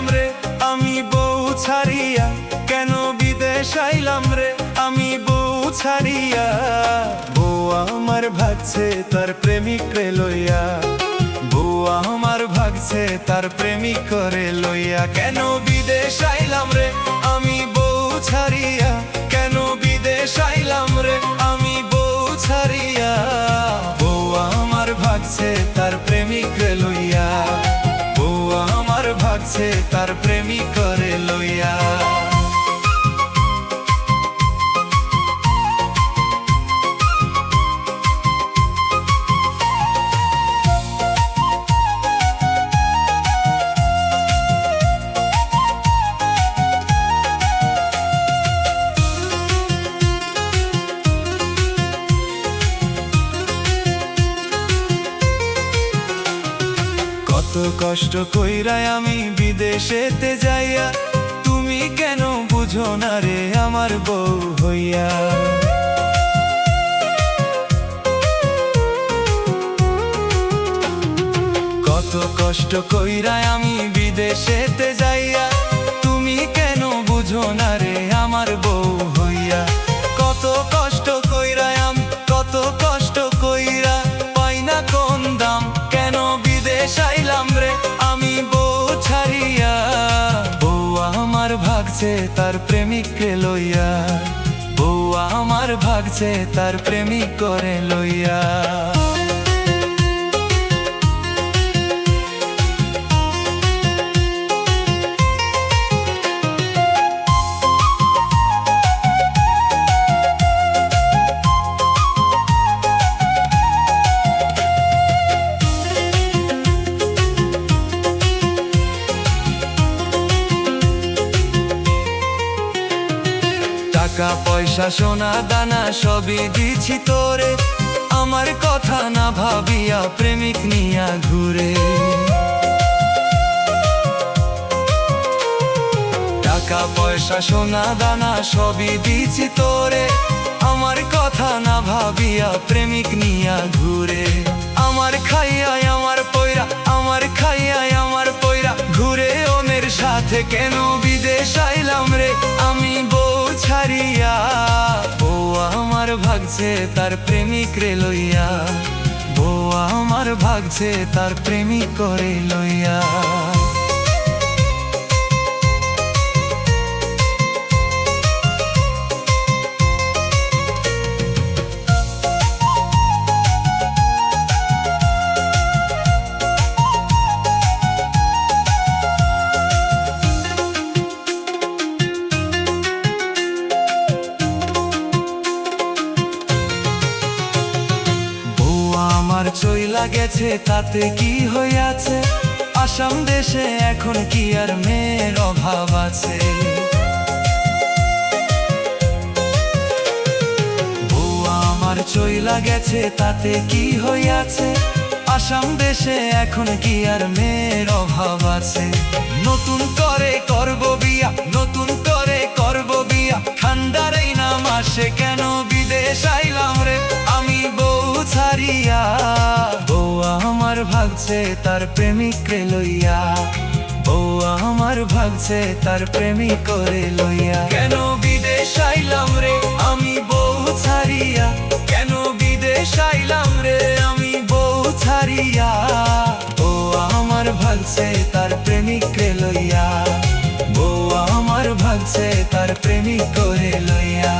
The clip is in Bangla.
আইলাম রে আমি বউ ছাড়িয়া, কেন বিদেশ আইলাম রে আমি বউ ছাড়িয়া। বউ আমার ভাগছে তার প্রেমিক রে লইয়া, বউ আমার ভাগছে তার প্রেমিক করে লইয়া। কেন বিদেশ আইলাম রে আমি বউ ছাড়িয়া, কেন বিদেশ আইলাম রে আমি বউ ছাড়িয়া। বউ আমার ভাগছে তার প্রেমিক রে লইয়া, বউ আমার ভাগছে তার প্রেমিক করে লইয়া। কত কষ্ট কইরাই আমি বিদেশেতে যাইয়া, তুমি কেন বুঝো না রে আমার বউ হইয়া। কত কষ্ট কইরাই আমি বিদেশেতে যাইয়া, তুমি কেন বুঝো না রে আমার বউ হইয়া। কত কষ্ট কইরাই আমি, কত কষ্ট কইরা পাই না কোন দাম, কেন বিদেশ আইলাম রে আমি বউ ছাড়িয়া। বউ আমার ভাগছে তার প্রেমিক রে লইয়া, বউ আমার ভাগছে তার প্রেমিক করে লইয়া। টাকা পয়সা সোনা দানা সবই দিছি তোরে, আমার কথা না ভাবিয়া প্রেমিক নিয়া ঘুরে। টাকা পয়সা সোনা দানা সবই দিছি তোরে, আমার কথা না ভাবিয়া প্রেমিক নিয়া ঘুরে। আমার খাইয়াই আমার পয়রা, আমার খাইয়াই আমার পয়রা ঘুরে ওনের সাথে। কেন বিদেশ আইলাম রে আমি বউ ছাড়িয়া। বউ আমার ভাগছে তার প্রেমিক রে লইয়া, বউ আমার ভাগছে তার প্রেমিক করে লইয়া। আমার চইলা গেছে তাতে কি হইয়াছে, আসাম দেশে এখন কি আর মেয়ের অভাব আছে। বউ আমার চইলা গেছে তাতে কি হইয়াছে, আসাম দেশে এখন কি আর মেয়ের অভাব আছে। নতুন করে করব বিয়া, নতুন করে করব বিয়া, ঠান্ডার এই না মাসে কেন বিদেশ আইলাম রে আমি বউ ছাড়িয়া। বউ আমার ভাগছে তার প্রেমিক রে লইয়া, বউ আমার ভাগছে তার প্রেমিক করে লইয়া। কেন বিদেশ আইলাম রে আমি বউ ছাড়িয়া, কেন বিদেশ আইলাম রে আমি বউ ছাড়িয়া। বউ আমার ভাগছে তার প্রেমিক রে লইয়া, বউ আমার ভাগছে তার প্রেমিক করে লইয়া।